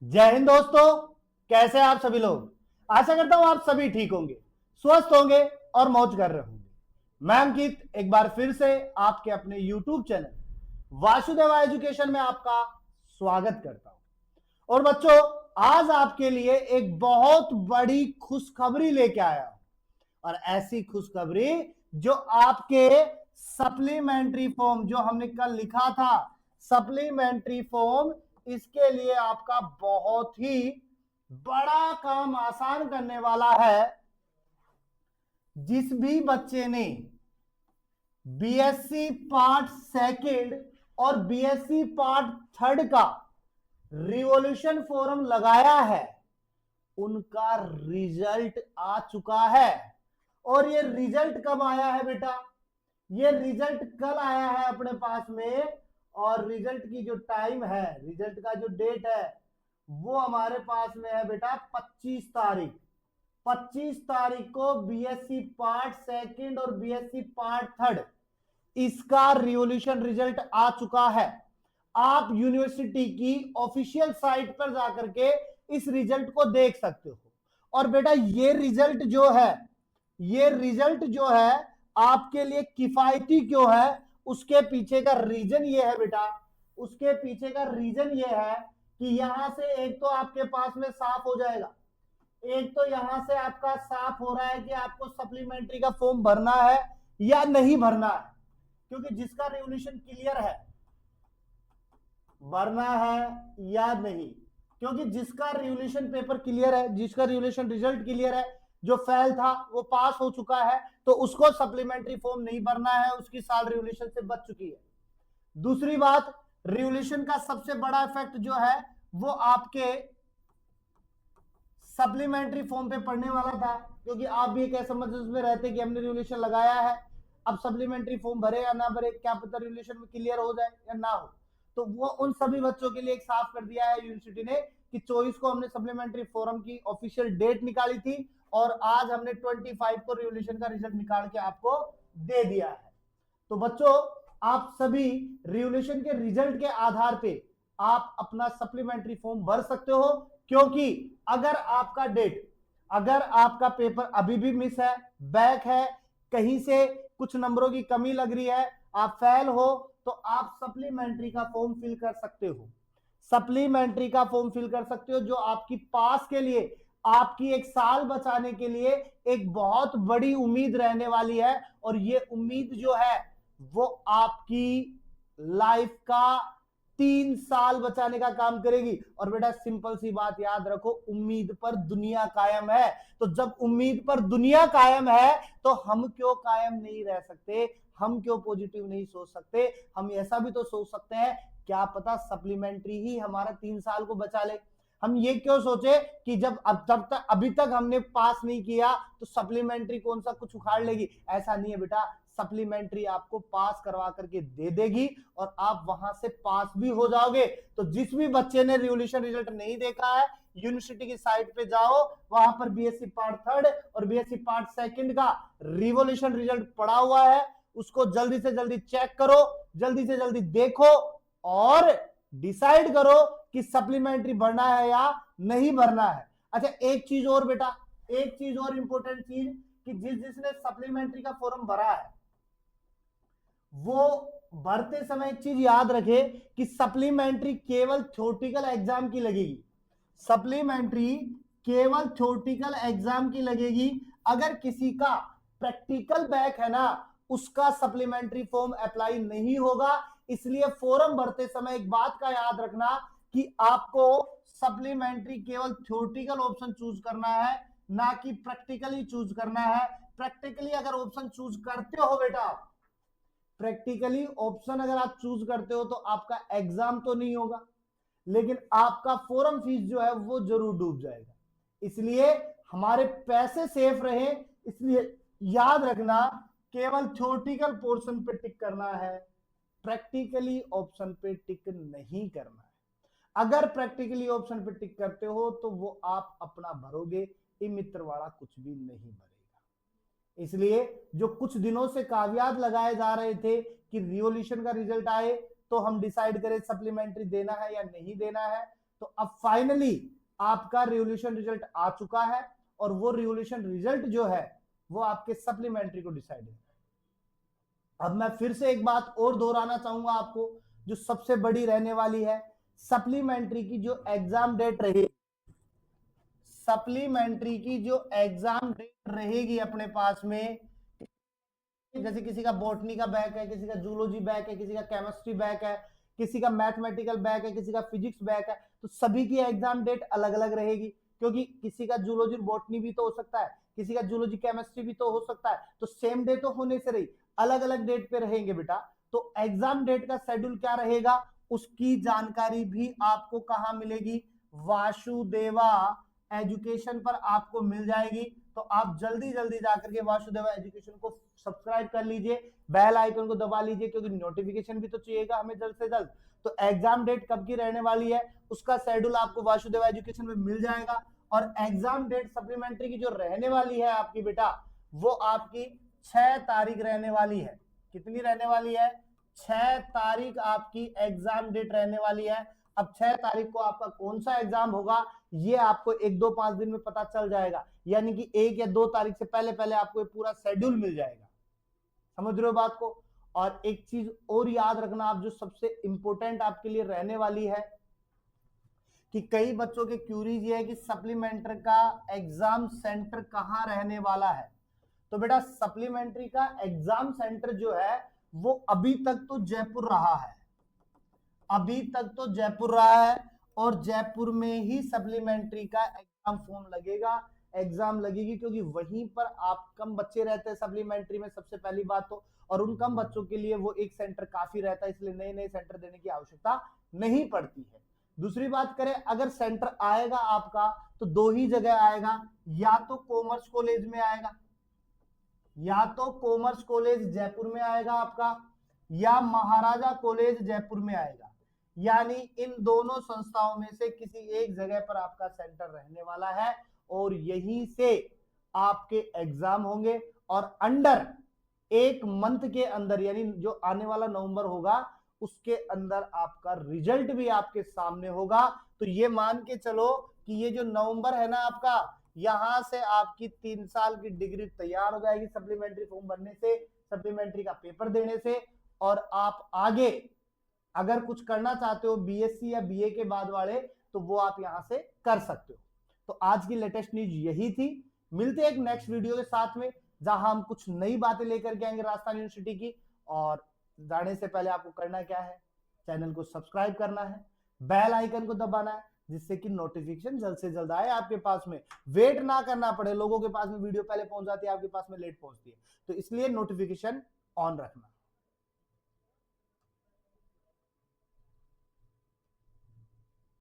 जय हिंद दोस्तों। कैसे हैं आप सभी लोग। आशा करता हूं आप सभी ठीक होंगे, स्वस्थ होंगे और मौज कर रहे होंगे। मैं अंकित एक बार फिर से आपके अपने YouTube चैनल वासुदेवा एजुकेशन में आपका स्वागत करता हूं। और बच्चों, आज आपके लिए एक बहुत बड़ी खुशखबरी लेके आया हूं, और ऐसी खुशखबरी जो आपके सप्लीमेंट्री फॉर्म जो हमने कल लिखा था, सप्लीमेंट्री फॉर्म, इसके लिए आपका बहुत ही बड़ा काम आसान करने वाला है। जिस भी बच्चे ने बीएससी पार्ट सेकंड और बीएससी पार्ट थर्ड का रिवॉल्यूशन फोरम लगाया है, उनका रिजल्ट आ चुका है। और ये रिजल्ट कब आया है बेटा? ये रिजल्ट कल आया है अपने पास में। और रिजल्ट की जो टाइम है, रिजल्ट का जो डेट है, वो हमारे पास में है बेटा 25 तारीख। 25 तारीख को बीएससी पार्ट सेकंड और बीएससी पार्ट थर्ड, इसका रिवॉल्यूशन रिजल्ट आ चुका है। आप यूनिवर्सिटी की ऑफिशियल साइट पर जाकर के इस रिजल्ट को देख सकते हो। और बेटा ये रिजल्ट जो है, ये रिजल्ट जो है आपके लिए किफायती क्यों है, उसके पीछे का रीजन ये है बेटा, उसके पीछे का रीजन ये है कि यहां से एक तो आपके पास में साफ हो जाएगा, एक तो यहां से आपका साफ हो रहा है कि आपको सप्लीमेंट्री का फॉर्म भरना है या नहीं भरना है। क्योंकि जिसका रिवॉल्यूशन क्लियर है, भरना है या नहीं, क्योंकि जिसका रिवॉल्यूशन पेपर क्लियर है, जिसका रिवॉल्यूशन रिजल्ट क्लियर है, जो फेल था वो पास हो चुका है, तो उसको सप्लीमेंट्री फॉर्म नहीं भरना है, उसकी साल रिवॉल्यूशन से बच चुकी है। दूसरी बात, रिवॉल्यूशन का सबसे बड़ा इफेक्ट जो है वो आपके सप्लीमेंट्री फॉर्म पे पड़ने वाला था, क्योंकि आप भी एक ऐसा मतलब में रहते कि हमने रिवॉल्यूशन लगाया है, अब सप्लीमेंट्री फॉर्म भरे या ना भरे, क्या पता रिवॉल्यूशन में क्लियर हो जाए या ना हो। तो वो उन सभी बच्चों के लिए एक साफ कर दिया है यूनिवर्सिटी ने कि 24 को हमने सप्लीमेंट्री फॉर्म की ऑफिशियल डेट निकाली थी, और आज हमने 25 को रिवॉल्यूशन का रिजल्ट निकाल के आपको दे दिया है। तो बच्चों, आप सभी रिवॉल्यूशन के रिजल्ट के आधार पे आप अपना सप्लीमेंट्री फॉर्म भर सकते हो। क्योंकि अगर आपका डेट, अगर आपका पेपर अभी भी मिस है, बैक है, कहीं से कुछ नंबरों की कमी लग रही है, आप फेल हो, तो आप सप्लीमेंट्री का फॉर्म फिल कर सकते हो। सप्लीमेंट्री का फॉर्म फिल कर सकते हो, जो आपकी पास के लिए, आपकी एक साल बचाने के लिए एक बहुत बड़ी उम्मीद रहने वाली है। और ये उम्मीद जो है वो आपकी लाइफ का 3 साल बचाने का काम करेगी। और बेटा सिंपल सी बात याद रखो, उम्मीद पर दुनिया कायम है। तो जब उम्मीद पर दुनिया कायम है, तो हम क्यों कायम नहीं रह सकते, हम क्यों पॉजिटिव नहीं सोच सकते। हम ऐसा भी तो सोच सकते हैं, क्या पता सप्लीमेंट्री ही हमारा 3 साल को बचा ले। हम ये क्यों सोचे कि जब तक अभी तक हमने पास नहीं किया तो सप्लीमेंट्री कौन सा कुछ उखाड़ लेगी। ऐसा नहीं है बेटा, सप्लीमेंट्री आपको पास करवा करके दे देगी और आप वहां से पास भी हो जाओगे। तो जिस भी बच्चे ने रिवॉल्यूशन रिजल्ट नहीं देखा है, यूनिवर्सिटी की साइट पे जाओ, वहां पर बीएससी पार्ट थर्ड और बीएससी पार्ट सेकंड का रिवॉल्यूशन रिजल्ट पड़ा हुआ है, उसको जल्दी से जल्दी चेक करो, जल्दी से जल्दी देखो और डिसाइड करो कि सप्लीमेंट्री भरना है या नहीं भरना है। अच्छा एक चीज और बेटा, एक चीज और इंपॉर्टेंट चीज, कि जिसने सप्लीमेंट्री का फॉर्म भरा है वो भरते समय एक चीज याद रखे कि सप्लीमेंट्री केवल थ्योरेटिकल एग्जाम की लगेगी। सप्लीमेंट्री केवल थ्योरेटिकल एग्जाम की लगेगी। अगर किसी का प्रैक्टिकल बैक है ना, उसका सप्लीमेंट्री फॉर्म अप्लाई नहीं होगा। इसलिए फॉर्म भरते समय एक बात का याद रखना कि आपको सप्लीमेंट्री केवल थ्योरेटिकल ऑप्शन चूज करना है, ना कि प्रैक्टिकली चूज करना है। प्रैक्टिकली अगर ऑप्शन चूज करते हो बेटा, प्रैक्टिकली ऑप्शन अगर आप चूज करते हो तो आपका एग्जाम तो नहीं होगा, लेकिन आपका फॉर्म फीस जो है वो जरूर डूब जाएगा। इसलिए हमारे पैसे सेफ रहे, इसलिए याद रखना केवल थ्योरेटिकल पोर्शन पे टिक करना है, प्रैक्टिकली ऑप्शन पे टिक नहीं करना है। अगर प्रैक्टिकली ऑप्शन पे टिक करते हो तो वो आप अपना भरोगे, ये मित्र वाला कुछ भी नहीं भरेगा। इसलिए जो कुछ दिनों से कावियात लगाए जा रहे थे कि रिवॉल्यूशन का रिजल्ट आए तो हम डिसाइड करें सप्लीमेंट्री देना है या नहीं देना है, तो तो अब फाइनली आपका रिवोल्यूशन रिजल्ट आ चुका है और वो रिवोल्यूशन रिजल्ट जो है वो आपके सप्लीमेंट्री को डिसाइड है। अब मैं फिर से एक बात और दोहराना चाहूंगा आपको, जो सबसे बड़ी रहने वाली है, सप्लीमेंट्री की जो एग्जाम डेट रहेगी, सप्लीमेंट्री की जो एग्जाम डेट रहेगी अपने पास में, जैसे किसी का बॉटनी का बैक है, किसी का जूलॉजी बैक है, किसी का केमिस्ट्री बैक है, किसी का मैथमेटिकल बैक है, किसी का फिजिक्स बैक है, तो सभी की एग्जाम डेट अलग अलग रहेगी, क्योंकि किसी का जूलॉजी बॉटनी भी तो हो सकता है, किसी का जूलॉजी केमिस्ट्री भी तो हो सकता है, तो सेम डे तो होने से रही, अलग अलग डेट पे रहेंगे बेटा। तो एग्जाम डेट का शेड्यूल क्या रहेगा उसकी जानकारी भी आपको कहां मिलेगी, वासुदेवा एजुकेशन पर आपको मिल जाएगी। तो आप जल्दी जल्दी जाकर के वासुदेवा एजुकेशन को सब्सक्राइब कर लीजिए, बेल आइकन को दबा लीजिए, क्योंकि नोटिफिकेशन भी तो चाहिएगा हमें जल्द से जल्द। तो एग्जाम डेट कब की रहने वाली है उसका शेड्यूल आपको वासुदेवा एजुकेशन में मिल जाएगा, और एग्जाम डेट सप्लीमेंट्री की जो रहने वाली है आपकी बेटा, वो आपकी 6 तारीख रहने वाली है। कितनी रहने वाली है? 6 तारीख आपकी एग्जाम डेट रहने वाली है। अब 6 तारीख को आपका कौन सा एग्जाम होगा ये आपको 1-2-5 दिन में पता चल जाएगा, यानी कि 1 या 2 तारीख से पहले पहले आपको ये पूरा शेड्यूल मिल जाएगा। समझ रहे हो बात को? और एक चीज और याद रखना आप, जो सबसे इंपॉर्टेंट आपके लिए रहने वाली है, कि कई बच्चों के क्यूरीज ये है कि सप्लीमेंट्री का एग्जाम सेंटर कहां रहने वाला है। तो बेटा सप्लीमेंट्री का एग्जाम सेंटर जो है वो अभी तक तो जयपुर रहा है, अभी तक तो जयपुर रहा है, और जयपुर में ही सप्लीमेंट्री का एग्जाम फॉर्म लगेगा, एग्जाम लगेगी, क्योंकि वहीं पर आप कम बच्चे रहते हैं सप्लीमेंट्री में, सबसे पहली बात तो, और उन कम बच्चों के लिए वो एक सेंटर काफी रहता है, इसलिए नए नए सेंटर देने की आवश्यकता नहीं पड़ती है। दूसरी बात करें, अगर सेंटर आएगा आपका तो 2 ही जगह आएगा, या तो कॉमर्स कॉलेज में आएगा, या तो कॉमर्स कॉलेज जयपुर में आएगा आपका, या महाराजा कॉलेज जयपुर में आएगा, यानी इन दोनों संस्थाओं में से किसी एक जगह पर आपका सेंटर रहने वाला है, और यहीं से आपके एग्जाम होंगे, और अंडर 1 मंथ के अंदर, यानी जो आने वाला नवंबर होगा उसके अंदर आपका रिजल्ट भी आपके सामने होगा। तो ये मान के चलो कि ये जो नवंबर है ना आपका, यहां से आपकी 3 साल की डिग्री तैयार हो जाएगी सप्लीमेंट्री फॉर्म भरने से, सप्लीमेंट्री का पेपर देने से, और आप आगे अगर कुछ करना चाहते हो बीएससी या बीए के बाद वाले, तो वो आप यहां से कर सकते हो। तो आज की लेटेस्ट न्यूज यही थी। मिलते हैं एक नेक्स्ट वीडियो के साथ में, जहां हम कुछ नई बातें लेकर के आएंगे राजस्थान यूनिवर्सिटी की। और जाने से पहले आपको करना क्या है, चैनल को सब्सक्राइब करना है, बेल आइकन को दबाना है, जिससे कि नोटिफिकेशन जल्द से जल्द आए आपके पास में, वेट ना करना पड़े। लोगों के पास में वीडियो पहले पहुंच जाती है, आपके पास में लेट पहुंचती है, तो इसलिए नोटिफिकेशन ऑन रखना।